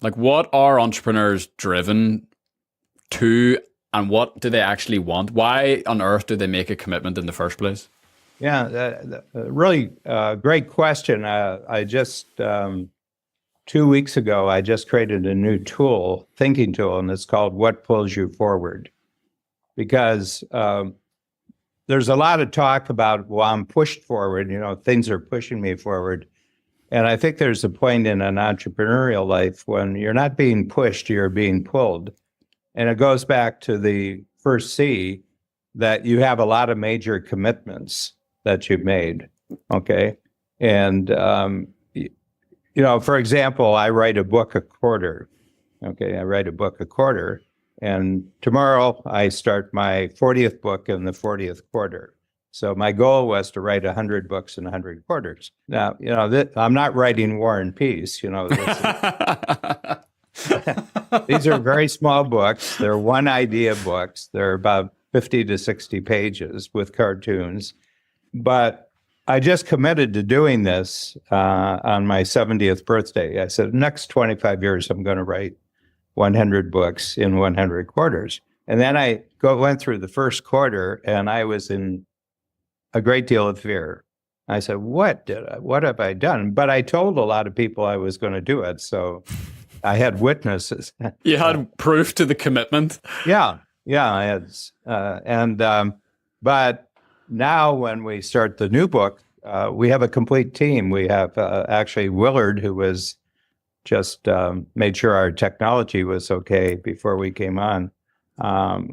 Like, what are entrepreneurs driven to, and what do they actually want? Why on earth do they make a commitment in the first place? Yeah, really great question. I just 2 weeks ago, I just created a new tool, thinking tool, and it's called What Pulls You Forward. Because there's a lot of talk about, well, I'm pushed forward, things are pushing me forward. And I think there's a point in an entrepreneurial life when you're not being pushed, you're being pulled. And it goes back to the first C, that you have a lot of major commitments that you've made. Okay. And, for example, I write a book a quarter. Okay. I write a book a quarter. And tomorrow I start my 40th book in the 40th quarter. So my goal was to write 100 books in 100 quarters. Now, I'm not writing War and Peace. These are very small books. They're one idea books. They're about 50 to 60 pages with cartoons. But I just committed to doing this on my 70th birthday. I said, next 25 years, I'm going to write 100 books in 100 quarters. And then I went through the first quarter, and I was in a great deal of fear. I said, what have I done? But I told a lot of people I was going to do it. So I had witnesses. You had proof to the commitment. Yeah, I had. But now when we start the new book, we have a complete team. We have actually Willard, who was just made sure our technology was okay before we came on.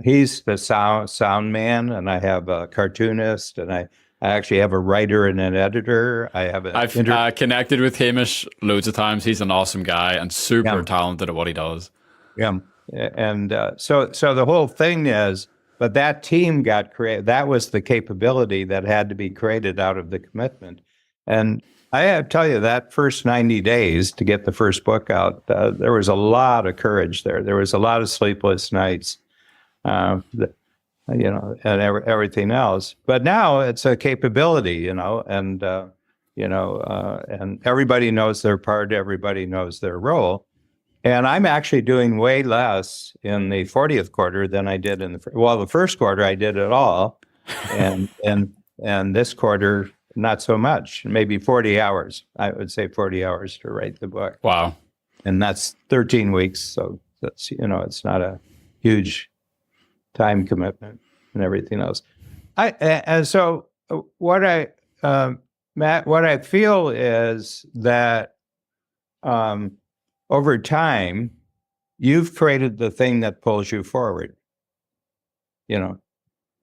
He's the sound man, and I have a cartoonist, and I actually have a writer and an editor. I've connected with Hamish loads of times. He's an awesome guy and super talented at what he does. Yeah, and so the whole thing is, but that team got created. That was the capability that had to be created out of the commitment. And I have to tell you, that first 90 days to get the first book out, there was a lot of courage there. There was a lot of sleepless nights. And everything else. But now it's a capability, and everybody knows their part, everybody knows their role. And I'm actually doing way less in the 40th quarter than I did in the first quarter I did it all, and this quarter not so much, maybe 40 hours. I would say 40 hours to write the book. Wow. And that's 13 weeks, so that's it's not a huge time commitment and everything else. Matt, what I feel is that over time, you've created the thing that pulls you forward.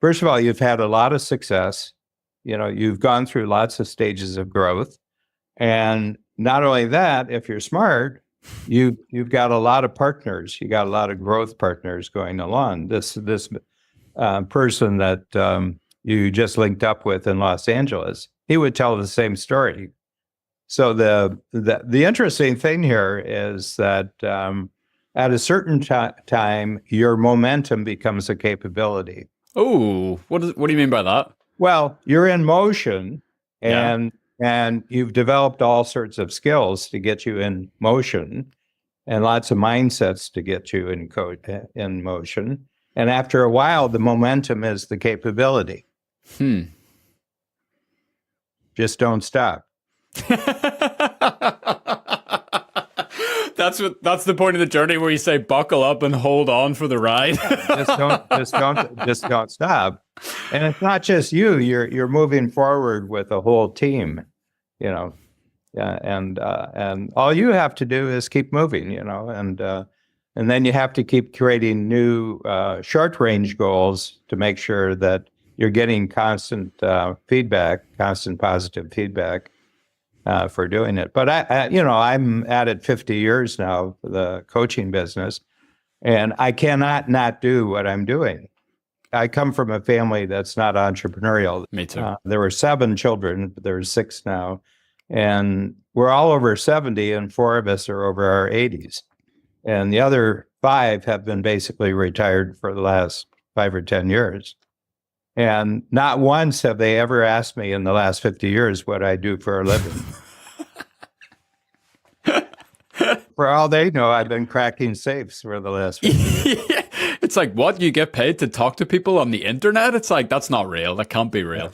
First of all, you've had a lot of success. You've gone through lots of stages of growth, and not only that, if you're smart, you've got a lot of partners. You got a lot of growth partners going along. This person that you just linked up with in Los Angeles, he would tell the same story. So the interesting thing here is that at a certain time, your momentum becomes a capability. Oh, what do you mean by that? Well, you're in motion, and you've developed all sorts of skills to get you in motion, and lots of mindsets to get you in motion. And after a while, the momentum is the capability. Just don't stop. That's the point of the journey where you say buckle up and hold on for the ride. just don't stop. And it's not just you. You're moving forward with a whole team, and all you have to do is keep moving, and then you have to keep creating new short range goals to make sure that you're getting constant feedback, constant positive feedback for doing it. But I'm at it 50 years now for the coaching business, and I cannot not do what I'm doing. I come from a family that's not entrepreneurial. Me too. There were 7 children, but there's 6 now, and we're all over 70, and 4 of us are over our 80s, and the other 5 have been basically retired for the last 5 or 10 years. And not once have they ever asked me in the last 50 years what I do for a living. For all they know, I've been cracking safes for the last 50 years. It's like, what? You get paid to talk to people on the internet? It's like, that's not real. That can't be real.